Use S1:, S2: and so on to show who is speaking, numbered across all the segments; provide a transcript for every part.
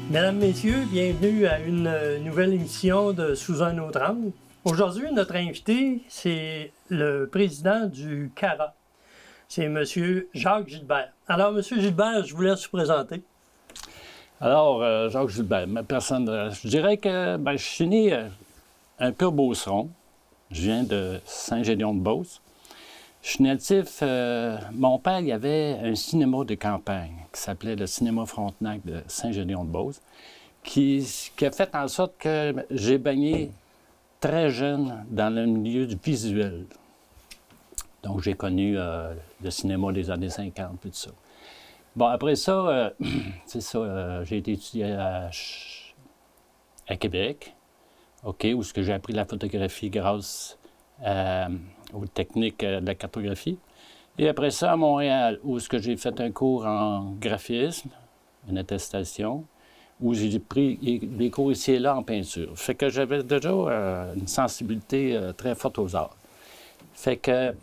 S1: Mesdames, Messieurs, bienvenue à une nouvelle émission de Sous un autre angle. Aujourd'hui, notre invité, c'est le président du CARA. C'est M. Jacques Gilbert. Alors, M. Gilbert, je vous laisse vous présenter.
S2: Alors, Jacques Gilbert, ma personne, je dirais que je suis né un peu au Beauceron. Je viens de Saint-Gédéon-de-Beauce. Je suis natif, mon père, il y avait un cinéma de campagne qui s'appelait le Cinéma Frontenac de Saint-Gédéon-de-Beauce, qui a fait en sorte que j'ai baigné très jeune dans le milieu du visuel. Donc, j'ai connu le cinéma des années 50 et tout ça. Bon, après ça, c'est ça, j'ai été étudié à Québec, OK, où j'ai appris la photographie grâce aux techniques de la cartographie. Et après ça, à Montréal, où j'ai fait un cours en graphisme, une attestation, où j'ai pris des cours ici et là en peinture. Fait que j'avais déjà une sensibilité très forte aux arts. Fait que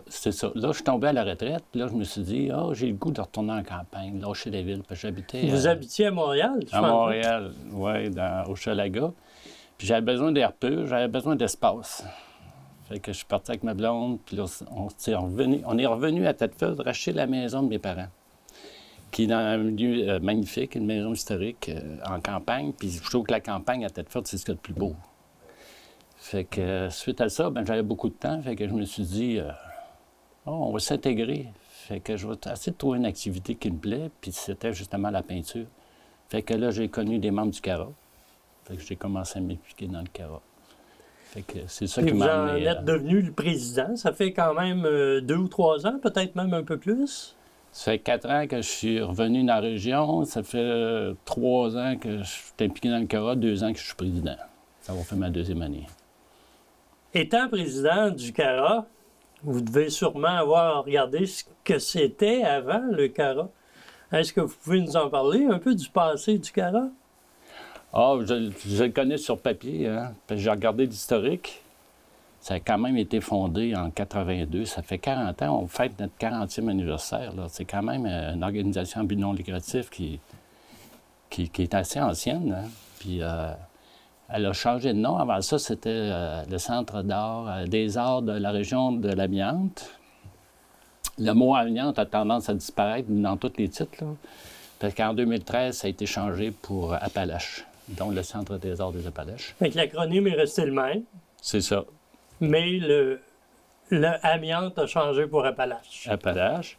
S2: c'est ça. Là, je suis tombé à la retraite, puis là, je me suis dit, j'ai le goût de retourner en campagne, lâcher la ville, parce que j'habitais...
S1: Vous habitiez à Montréal, je pense.
S2: À Montréal, oui, au Chalaga. Puis j'avais besoin d'air pur, j'avais besoin d'espace. Fait que je suis parti avec ma blonde, puis là, on est revenu à Tête-Feuille racheter la maison de mes parents, qui est dans un milieu magnifique, une maison historique en campagne. Puis je trouve que la campagne à Tête-Feuille, c'est ce qu'il y a de plus beau. Fait que suite à ça, j'avais beaucoup de temps, fait que je me suis dit, on va s'intégrer. Fait que je vais essayer de trouver une activité qui me plaît, puis c'était justement la peinture. Fait que là, j'ai connu des membres du CARA. Fait que j'ai commencé à m'impliquer dans le CARA. Fait que c'est ça qui m'a amené.
S1: Vous en êtes devenu le président. Ça fait quand même 2 ou 3 ans, peut-être même un peu plus.
S2: Ça fait 4 ans que je suis revenu dans la région. Ça fait 3 ans que je suis impliqué dans le CARA, 2 ans que je suis président. Ça va faire ma 2e année.
S1: Étant président du CARA, vous devez sûrement avoir regardé ce que c'était avant le CARA. Est-ce que vous pouvez nous en parler un peu du passé du CARA?
S2: Je le connais sur papier, hein. J'ai regardé l'historique. Ça a quand même été fondé en 82. Ça fait 40 ans. On fête notre 40e anniversaire. C'est quand même une organisation à but non lucratif qui est assez ancienne, hein. Puis elle a changé de nom. Avant ça, c'était le Centre d'art, des arts de la région de l'Amiante. Le mot amiante a tendance à disparaître dans tous les titres, là. Parce qu'en 2013, ça a été changé pour Appalaches, donc le Centre des arts des Appalaches.
S1: Fait que l'acronyme est resté le même.
S2: C'est ça.
S1: Mais le amiante a changé pour Appalaches.
S2: Appalaches.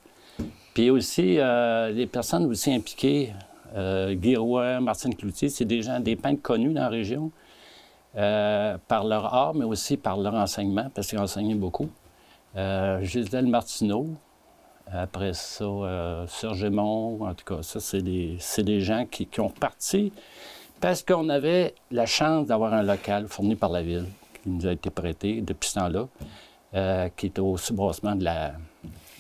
S2: Puis aussi, les personnes aussi impliquées, Guy Roy, Martine Cloutier, c'est des peintres connus dans la région par leur art, mais aussi par leur enseignement, parce qu'ils enseignaient beaucoup. Gisèle Martineau, après ça, Serge Aymon, en tout cas, ça, c'est des gens qui ont parti parce qu'on avait la chance d'avoir un local fourni par la ville, qui nous a été prêté depuis ce temps-là, qui était au soubassement de la...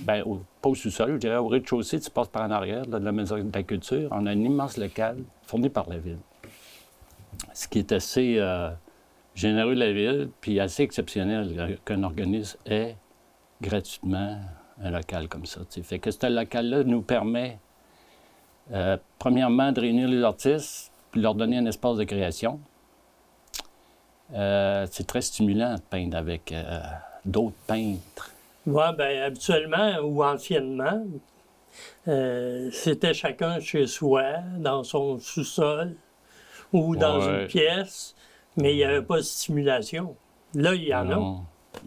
S2: pas au sous-sol, je dirais au rez-de-chaussée, tu passes par en arrière, là, de la Maison de la Culture. On a un immense local fourni par la ville. Ce qui est assez généreux de la ville, puis assez exceptionnel qu'un organisme ait gratuitement un local comme ça. T'sais. Fait que ce local-là nous permet, premièrement, de réunir les artistes, puis leur donner un espace de création. C'est très stimulant de peindre avec d'autres peintres.
S1: Oui, bien, habituellement ou anciennement, c'était chacun chez soi, dans son sous-sol ou dans une pièce, mais il n'y avait pas de stimulation. Là, il y en a.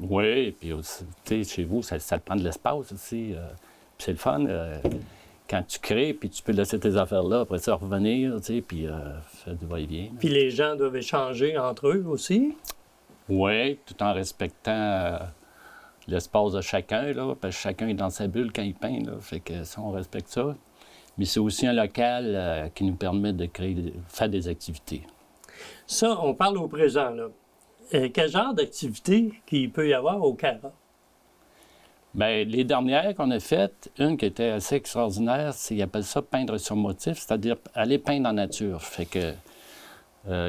S2: Oui, puis aussi, chez vous, ça te prend de l'espace aussi. Puis c'est le fun quand tu crées, puis tu peux laisser tes affaires là, après ça revenir, puis faire du va-et-vient.
S1: Puis les gens doivent échanger entre eux aussi?
S2: Oui, tout en respectant l'espace de chacun, là, parce que chacun est dans sa bulle quand il peint, là, fait que ça, on respecte ça. Mais c'est aussi un local qui nous permet de faire des activités.
S1: Ça, on parle au présent, là. Quel genre d'activité qu'il peut y avoir au CARA?
S2: Bien, les dernières qu'on a faites, une qui était assez extraordinaire, ils appellent ça peindre sur motif, c'est-à-dire aller peindre en nature. Fait que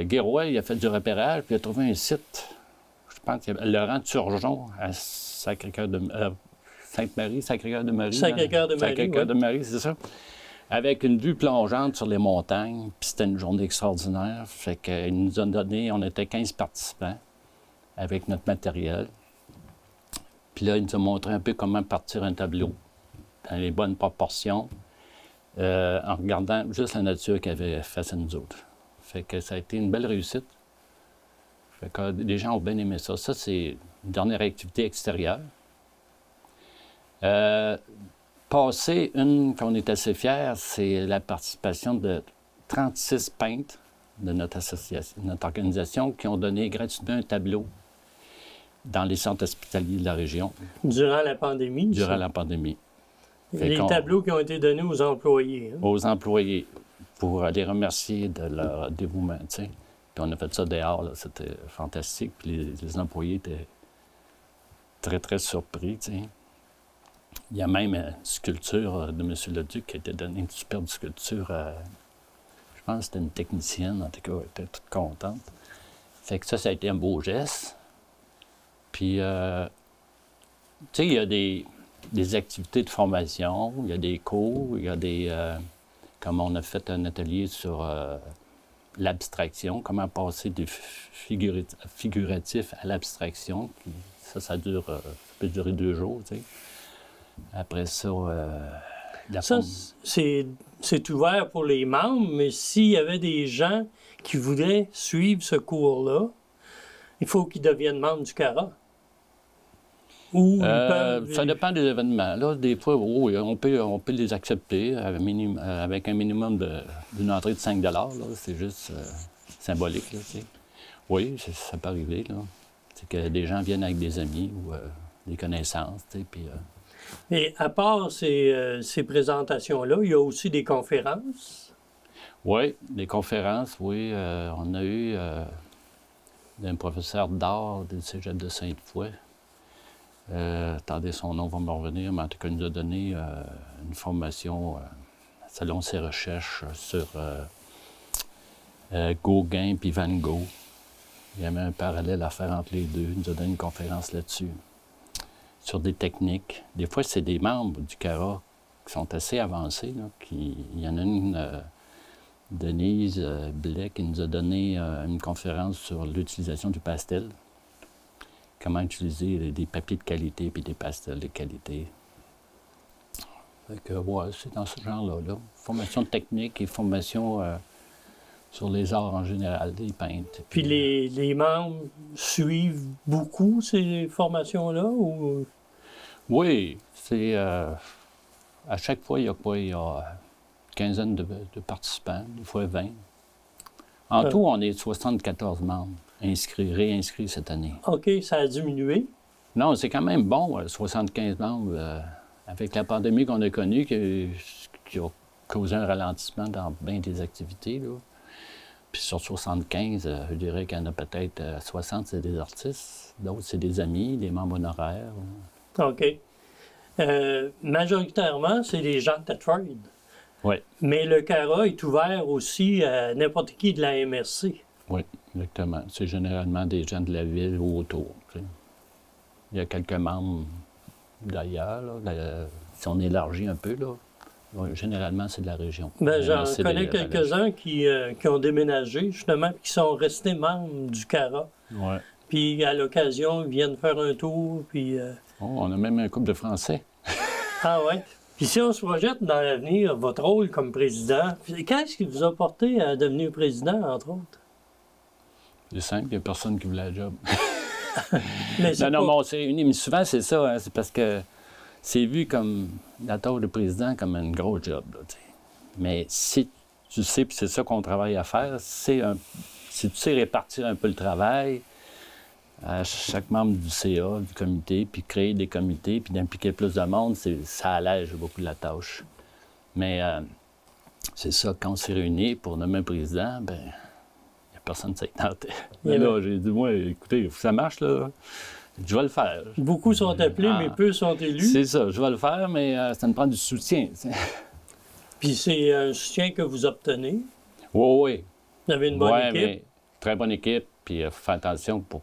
S2: Guy Roy, il a fait du repérage, puis il a trouvé un site, je pense qu'il y avait Laurent Turgeon à Sacré-Cœur de Sainte-Marie, Sacré-Cœur de Marie.
S1: Sacré-Cœur de Marie,
S2: Sacré-Cœur de Marie, c'est ça. avec une vue plongeante sur les montagnes. Puis c'était une journée extraordinaire. Fait qu'ils nous ont donné, on était 15 participants avec notre matériel. Puis là, ils nous ont montré un peu comment partir un tableau dans les bonnes proportions, en regardant juste la nature qu'il y avait face à nous autres. Fait que ça a été une belle réussite. Fait que les gens ont bien aimé ça. Ça, c'est une dernière activité extérieure. Passer une qu'on est assez fiers, c'est la participation de 36 peintres de notre association, notre organisation, qui ont donné gratuitement un tableau dans les centres hospitaliers de la région.
S1: Durant la pandémie?
S2: Durant la pandémie.
S1: Les tableaux qui ont été donnés aux employés. Hein?
S2: Aux employés, pour les remercier de leur dévouement, tu sais. Puis on a fait ça dehors, là, c'était fantastique. Puis les employés étaient très, très surpris, tu sais. Il y a même une sculpture de M. Leduc qui a été donnée, une superbe sculpture. Je pense que c'était une technicienne, en tout cas, elle était toute contente. Fait que ça a été un beau geste. Puis, tu sais, il y a des activités de formation, il y a des cours, il y a des... comme on a fait un atelier sur l'abstraction, comment passer du figuratif à l'abstraction. Ça peut durer 2 jours, tu sais. Après ça,
S1: ça, c'est ouvert pour les membres, mais s'il y avait des gens qui voudraient suivre ce cours-là, il faut qu'ils deviennent membres du CARA. Ou ils peuvent...
S2: Ça dépend des événements. Là, des fois, oui, on peut les accepter avec un minimum d'une entrée de 5 $. C'est juste symbolique. Là, tu sais. Oui, ça peut arriver. C'est que des gens viennent avec des amis ou des connaissances. Tu sais, puis,
S1: Et à part ces présentations-là, il y a aussi des conférences?
S2: Oui, des conférences, oui. On a eu un professeur d'art du Cégep de Sainte-Foy. Attendez, son nom va me revenir, mais en tout cas, il nous a donné une formation selon ses recherches sur Gauguin puis Van Gogh. Il y avait un parallèle à faire entre les deux. Il nous a donné une conférence là-dessus, sur des techniques. Des fois, c'est des membres du CARA qui sont assez avancés. Là, il y en a une, Denise Blais, qui nous a donné une conférence sur l'utilisation du pastel. Comment utiliser des papiers de qualité puis des pastels de qualité. Fait que, ouais, c'est dans ce genre-là. Là. Formation technique et formation sur les arts en général, des peintres.
S1: Puis les membres suivent beaucoup ces formations-là? Ou...
S2: Oui, c'est... à chaque fois, il y a quoi? Il y a une quinzaine de participants, des fois 20. En tout, on est 74 membres. Réinscrits cette année.
S1: OK, ça a diminué?
S2: Non, c'est quand même bon, 75 membres, avec la pandémie qu'on a connue, qui a causé un ralentissement dans bien des activités. Là. Puis sur 75, je dirais qu'il y en a peut-être 60, c'est des artistes. D'autres, c'est des amis, des membres honoraires.
S1: OK. Majoritairement, c'est des gens de Thetford.
S2: Oui.
S1: Mais le CARA est ouvert aussi à n'importe qui de la MRC.
S2: Oui, exactement. C'est généralement des gens de la ville ou autour. Tu sais. Il y a quelques membres d'ailleurs. Si on élargit un peu, là, généralement, c'est de la région.
S1: Bien, j'en connais quelques-uns qui ont déménagé, justement, puis qui sont restés membres du CARA.
S2: Oui.
S1: Puis, à l'occasion, ils viennent faire un tour, puis...
S2: on a même un couple de Français.
S1: Ah ouais? Puis si on se projette dans l'avenir, votre rôle comme président, qu'est-ce qui vous a porté à devenir président, entre autres?
S2: C'est simple, il n'y a personne qui voulait la job.
S1: Mais
S2: on s'est réunis, mais souvent, c'est ça, hein, c'est parce que c'est vu comme la tâche de président comme un gros job. Là, mais si tu sais, puis c'est ça qu'on travaille à faire, si tu sais répartir un peu le travail à chaque membre du CA, du comité, puis créer des comités, puis d'impliquer plus de monde, ça allège beaucoup la tâche. Mais c'est ça, quand on s'est réunis pour nommer un président, ben personne ne s'est tenté. Mais là, j'ai dit, moi, écoutez, ça marche, là. Je vais le faire.
S1: Beaucoup sont appelés, mais peu sont élus.
S2: C'est ça, je vais le faire, mais ça me prend du soutien.
S1: Puis c'est un soutien que vous obtenez?
S2: Oui, oui.
S1: Vous avez une bonne équipe?
S2: Mais, très bonne équipe, puis il faut faire attention pour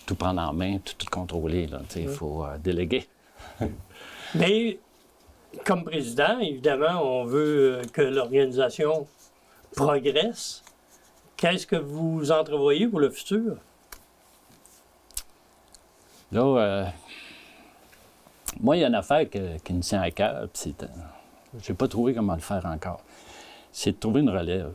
S2: tout prendre en main, tout contrôler. Il faut déléguer.
S1: Mais comme président, évidemment, on veut que l'organisation progresse. Qu'est-ce que vous entrevoyez pour le futur?
S2: Là, moi, il y a une affaire qui me tient à cœur, puis je n'ai pas trouvé comment le faire encore. C'est de trouver une relève.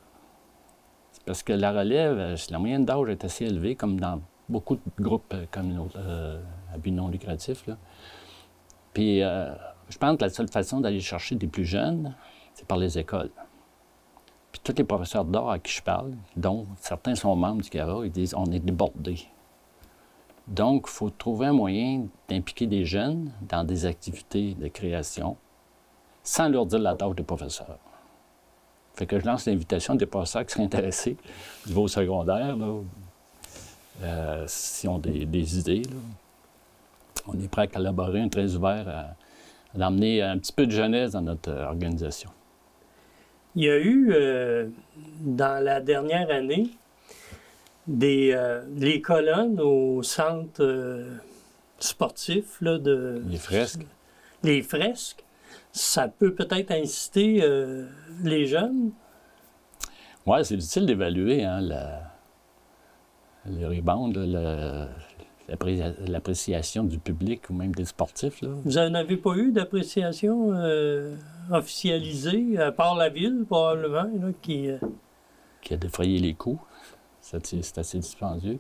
S2: C'est parce que la relève, la moyenne d'âge est assez élevée, comme dans beaucoup de groupes communautaires à but non lucratif, là. Puis, je pense que la seule façon d'aller chercher des plus jeunes, c'est par les écoles. Puis tous les professeurs d'art à qui je parle, dont certains sont membres du CARA, ils disent on est débordés. Donc, il faut trouver un moyen d'impliquer des jeunes dans des activités de création sans leur dire la tâche des professeurs. Fait que je lance l'invitation des professeurs qui seraient intéressés au niveau secondaire, là, s'ils ont des idées. Là. On est prêt à collaborer, on est très ouvert à emmener un petit peu de jeunesse dans notre organisation.
S1: Il y a eu, dans la dernière année, les colonnes au centre sportif, là,
S2: Les fresques.
S1: Les fresques, ça peut peut-être inciter les jeunes?
S2: Oui, c'est difficile d'évaluer hein, les rebounds, l'appréciation du public ou même des sportifs. Là.
S1: Vous n'en avez pas eu d'appréciation officialisée, à part la ville, probablement, là, qui
S2: a défrayé les coûts. C'est assez dispendieux.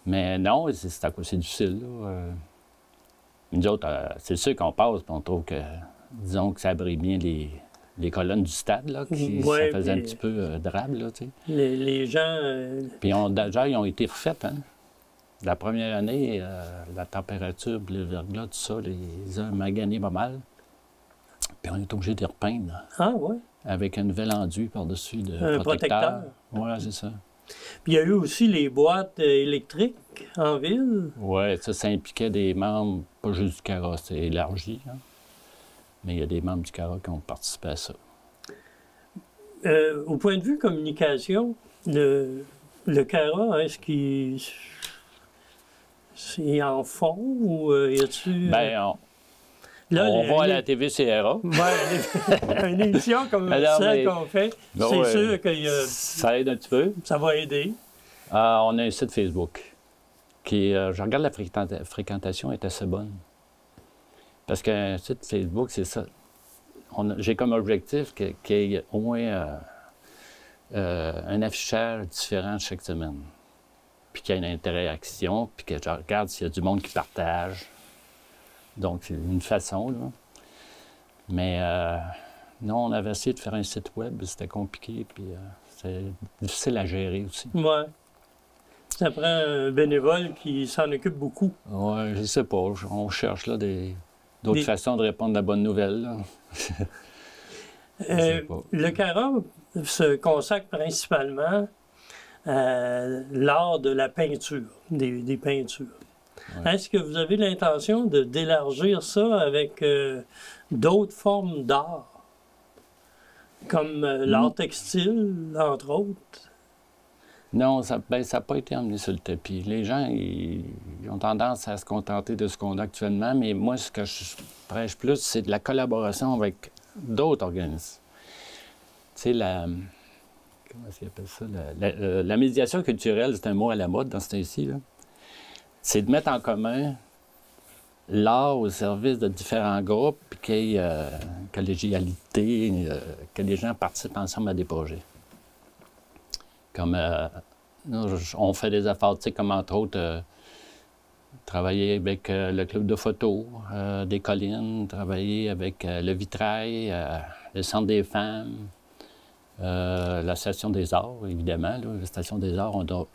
S2: Mais non, c'est difficile. Là. Nous autres, c'est sûr qu'on passe, puis on trouve que, disons que ça abrite bien les colonnes du stade, là, qui ça faisait un petit peu drabe, là, tu sais.
S1: Les gens...
S2: Puis déjà, ils ont été refaites, hein. La première année, la température, le verglas, tout ça, les a maganés pas mal. Puis on est obligé de les repeindre.
S1: Ah, oui?
S2: Avec un nouvel enduit par-dessus de
S1: un protecteur.
S2: Oui, c'est ça.
S1: Puis il y a eu aussi les boîtes électriques en ville.
S2: Oui, ça impliquait des membres, pas juste du CARA, c'est élargi, hein. Mais il y a des membres du CARA qui ont participé à ça.
S1: Au point de vue communication, le CARA, est-ce qu'il... C'est en fond ou y a-tu...
S2: Bien, on voit à la TV-CRA.
S1: Oui, une émission comme celle qu'on fait, c'est sûr que
S2: ça aide un petit peu.
S1: Ça va aider.
S2: On a un site Facebook qui, je regarde la fréquentation est assez bonne. Parce qu'un site Facebook, c'est ça. J'ai comme objectif qu'il y ait au moins un affichage différent chaque semaine. Puis qu'il y ait une interaction, puis que je regarde s'il y a du monde qui partage. Donc, c'est une façon, là. Mais non, on avait essayé de faire un site web, c'était compliqué, puis c'est difficile à gérer aussi.
S1: Oui. Ça prend un bénévole qui s'en occupe beaucoup.
S2: Oui, je sais pas. On cherche là d'autres façons de répondre à la bonne nouvelle, là.
S1: Le CARA se consacre principalement à l'art de la peinture, des peintures. Ouais. Est-ce que vous avez l'intention d'élargir ça avec d'autres formes d'art, comme l'art textile, entre autres?
S2: Non, ça n'a pas été emmené sur le tapis. Les gens, ils ont tendance à se contenter de ce qu'on a actuellement, mais moi, ce que je prêche plus, c'est de la collaboration avec d'autres organismes. Tu sais, comment est-ce qu'ils appellent ça? La médiation culturelle, c'est un mot à la mode dans ce temps-ci, là. C'est de mettre en commun l'art au service de différents groupes, puis qu'il y ait collégialité, que les gens participent ensemble à des projets. Comme on fait des affaires, tu sais, comme entre autres, travailler avec le club de photo des collines, travailler avec le vitrail, le centre des femmes, la Station des arts, évidemment. Là, la Station des arts, on a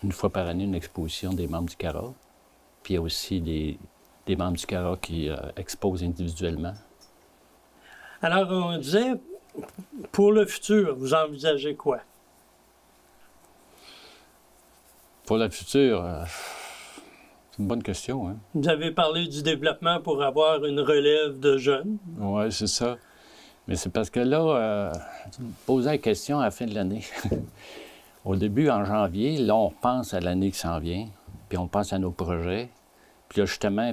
S2: une fois par année une exposition des membres du CARA. Puis il y a aussi des membres du CARA qui exposent individuellement.
S1: Alors, on disait, pour le futur, vous envisagez quoi?
S2: Pour le futur, c'est une bonne question, hein?
S1: Vous avez parlé du développement pour avoir une relève de jeunes.
S2: Oui, c'est ça. Mais c'est parce que là, tu me posais la question à la fin de l'année. Au début, en janvier, là, on pense à l'année qui s'en vient, puis on pense à nos projets. Puis là, justement,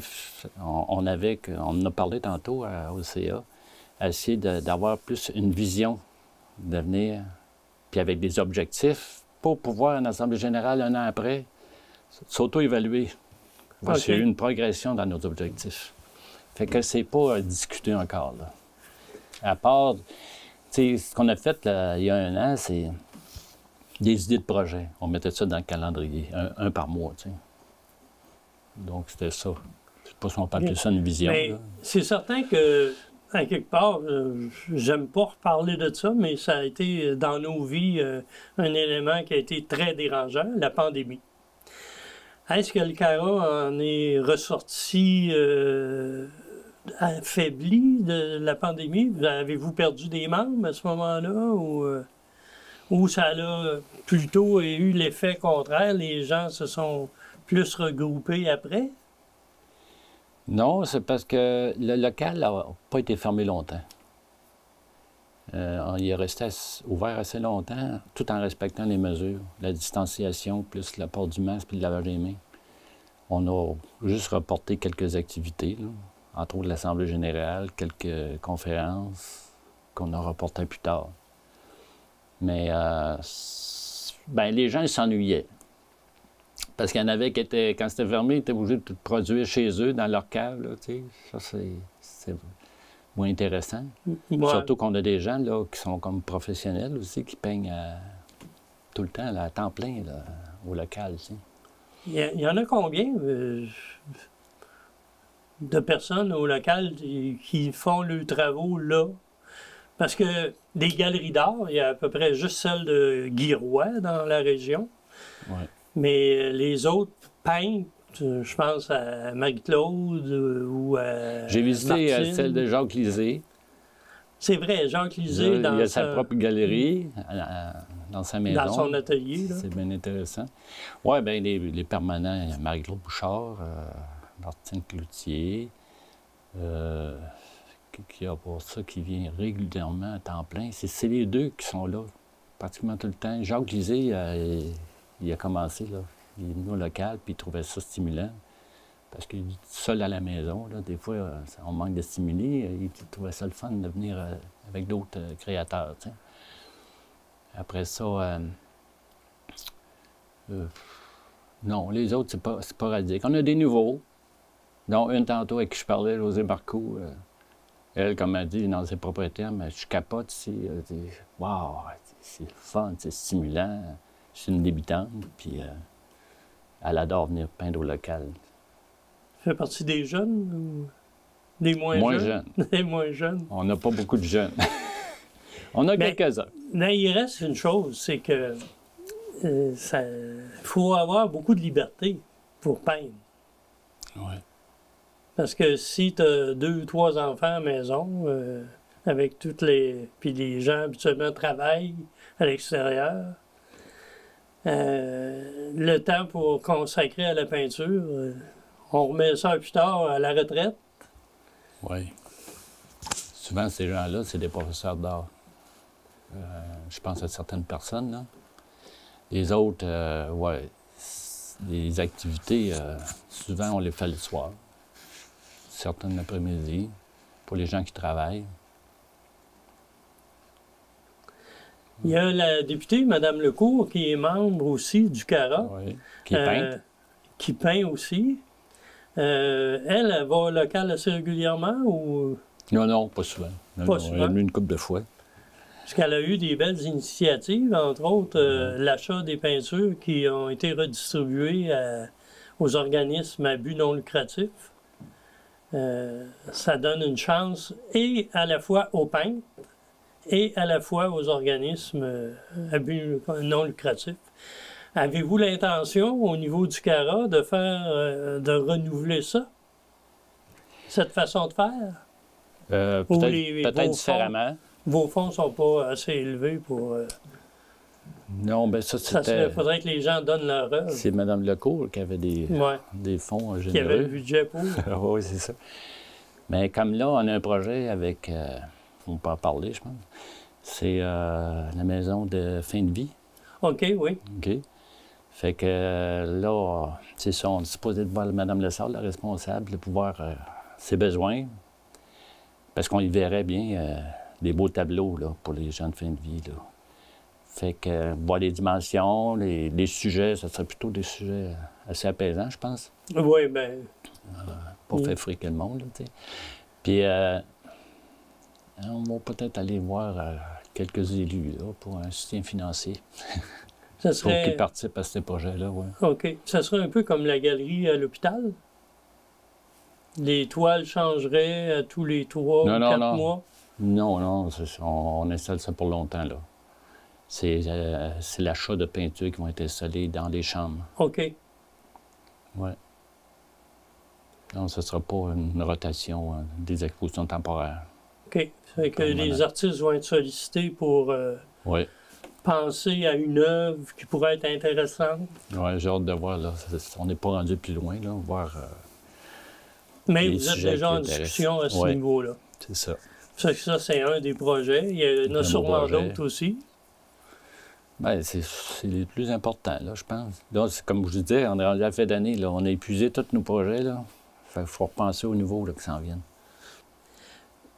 S2: on en a parlé tantôt au CA, à essayer d'avoir plus une vision d'avenir, puis avec des objectifs, pour pouvoir, en Assemblée générale, un an après, s'auto-évaluer. Voir s'il y a eu une progression dans nos objectifs. Fait que c'est pas à discuter encore, là. À part, tu sais, ce qu'on a fait là, il y a un an, c'est des idées de projet. On mettait ça dans le calendrier, un par mois, tu sais. Donc, c'était ça. Je sais pas si on peut appeler ça une vision.
S1: Mais c'est certain que, à quelque part, j'aime pas reparler de ça, mais ça a été dans nos vies un élément qui a été très dérangeant, la pandémie. Est-ce que le CARA en est ressorti affaibli de la pandémie? Avez-vous perdu des membres à ce moment-là? Ou ça a plutôt eu l'effet contraire? Les gens se sont plus regroupés après?
S2: Non, c'est parce que le local n'a pas été fermé longtemps. Il est resté ouvert assez longtemps, tout en respectant les mesures, la distanciation, plus le port du masque puis le lavage des mains. On a juste reporté quelques activités, là, entre autres l'Assemblée générale, quelques conférences qu'on a reportées plus tard. Mais les gens s'ennuyaient. Parce qu'il y en avait qui étaient, quand c'était fermé, ils étaient obligés de tout produire chez eux, dans leur cave. Là, ça, c'est moins intéressant. Ouais. Surtout qu'on a des gens là, qui sont comme professionnels aussi, qui peignent tout le temps, là, à temps plein, là, au local. T'sais.
S1: Il y en a combien de personnes au local qui font leurs travaux là? Parce que des galeries d'art, il y a à peu près juste celle de Guy Roy dans la région.
S2: Ouais.
S1: Mais les autres peintres, je pense à Marie-Claude ou à
S2: J'ai visité
S1: Martine.
S2: Celle de Jacques Lisée.
S1: C'est vrai, Jacques Lisée
S2: il a sa propre galerie dans sa maison.
S1: Dans son atelier.
S2: C'est bien intéressant. Oui, bien, les permanents, il y a Marie-Claude Bouchard, Martine Cloutier, qui a pour ça, qui vient régulièrement à temps plein. C'est les deux qui sont là, pratiquement tout le temps. Jacques Lisée, il a commencé, là. Il est venu au local, puis il trouvait ça stimulant. Parce qu'il est seul à la maison, là, des fois, on manque de stimuli. Il trouvait ça le fun de venir avec d'autres créateurs, t'sais. Après ça, non, les autres, c'est pas sporadique. On a des nouveaux, dont une tantôt avec qui je parlais, José Marcoux. Elle, comme elle dit dans ses propres termes, je capote ici. Wow, c'est fun, c'est stimulant. C'est une débutante, puis elle adore venir peindre au local.
S1: Ça fait partie des jeunes ou des moins jeunes? Des moins jeunes.
S2: On n'a pas beaucoup de jeunes. On a quelques-uns.
S1: Mais il reste une chose, c'est que faut avoir beaucoup de liberté pour peindre.
S2: Oui.
S1: Parce que si tu as 2 ou 3 enfants à la maison, avec toutes les... Puis les gens habituellement travaillent à l'extérieur, le temps pour consacrer à la peinture, on remet ça plus tard à la retraite.
S2: Oui. Souvent, ces gens-là, c'est des professeurs d'art. Je pense à certaines personnes, là. Les autres, les activités, souvent, on les fait le soir. Certaines l'après-midi, pour les gens qui travaillent.
S1: Il y a la députée, Mme Lecourt, qui est membre aussi du CARA.
S2: Oui, qui est peinte.
S1: Qui peint aussi. Elle va au local assez régulièrement ou...
S2: Non, pas souvent.
S1: Pas souvent.
S2: Elle est venue une couple de fois.
S1: Parce qu'elle a eu des belles initiatives, entre autres l'achat des peintures qui ont été redistribuées aux organismes à but non lucratif. Ça donne une chance et à la fois aux peintres et à la fois aux organismes à but non lucratif. Avez-vous l'intention, au niveau du CARA, de renouveler ça? Cette façon de faire?
S2: Peut-être différemment.
S1: Vos fonds ne sont pas assez élevés pour...
S2: Non, bien ça, c'était...
S1: Il faudrait que les gens donnent leur œuvre.
S2: C'est Mme Lecourt qui avait des fonds généreux.
S1: Qui avait le budget pour.
S2: Oui, c'est ça. Mais comme là, on a un projet avec... on peut en parler, je pense. C'est la maison de fin de vie.
S1: OK, oui.
S2: OK. Fait que là, c'est ça, on est supposé de voir Mme Lessard, la responsable, pour voir ses besoins. Parce qu'on y verrait bien des beaux tableaux là, pour les gens de fin de vie. Là. Fait que voir les dimensions, les sujets, ça serait plutôt des sujets assez apaisants, je pense.
S1: Oui, bien.
S2: Pas faire friquer le monde, tu sais. Puis, on va peut-être aller voir quelques élus là, pour un soutien financier.
S1: Ça serait...
S2: Pour qu'ils participent à ces projets-là, oui.
S1: OK. Ça serait un peu comme la galerie à l'hôpital? Les toiles changeraient tous les 3 ou 4 mois?
S2: Non, on installe ça pour longtemps, là. C'est l'achat de peintures qui vont être installées dans les chambres.
S1: OK.
S2: Oui. Non, ce ne sera pas une rotation, des expositions temporaires.
S1: OK. Ça fait que les artistes vont être sollicités pour
S2: oui.
S1: penser à une œuvre qui pourrait être intéressante.
S2: Oui, j'ai hâte de voir, là. On n'est pas rendu plus loin, là, voir...
S1: Mais vous êtes déjà en discussion à ce niveau-là.
S2: C'est ça.
S1: Ça, c'est un des projets. Il y en a sûrement d'autres aussi.
S2: Bien, c'est les plus importants, là, je pense. Donc, comme je vous disais, on est rendu à la fin d'année, là. On a épuisé tous nos projets, là. Fait qu'il faut repenser au nouveau, là, qui s'en viennent.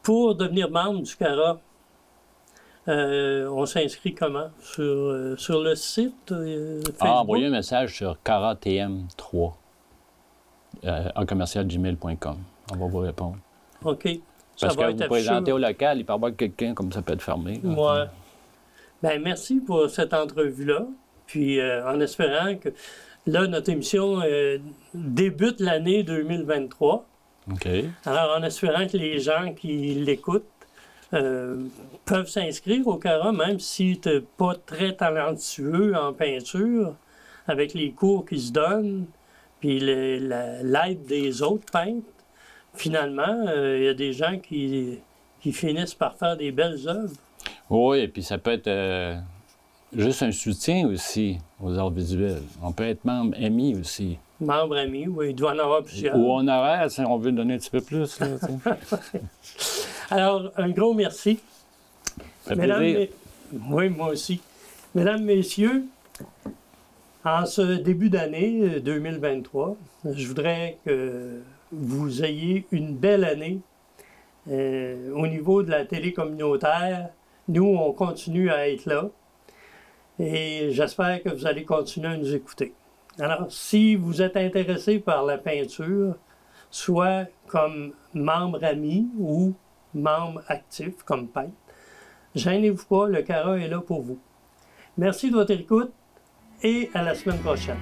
S2: Pour
S1: devenir membre du CARA, on s'inscrit comment? Sur le site Facebook?
S2: Envoyez un message sur caratm3 @gmail.com. On va vous répondre.
S1: OK.
S2: Parce que vous présentez au local, il peut y avoir quelqu'un comme ça peut être fermé.
S1: Oui. Bien, merci pour cette entrevue-là. Puis, en espérant que, là, notre émission débute l'année 2023.
S2: OK.
S1: Alors, en espérant que les gens qui l'écoutent peuvent s'inscrire au CARA, même si tu n'es pas très talentueux en peinture, avec les cours qui se donnent, puis l'aide des autres peintres. Finalement, il y a des gens qui finissent par faire des belles œuvres.
S2: Oui, et puis ça peut être juste un soutien aussi aux arts visuels. On peut être membre ami aussi.
S1: Membre ami, oui, il doit en avoir plusieurs.
S2: Ou honoraire, si on veut donner un petit peu plus. Là,
S1: alors, un gros merci.
S2: Ça fait plaisir.
S1: Oui, moi aussi. Mesdames, Messieurs, en ce début d'année 2023, je voudrais que vous ayez une belle année. Au niveau de la télé communautaire, nous, on continue à être là et j'espère que vous allez continuer à nous écouter. Alors, si vous êtes intéressé par la peinture, soit comme membre ami ou membre actif comme peintre, gênez-vous pas, le CARA est là pour vous. Merci de votre écoute et à la semaine prochaine.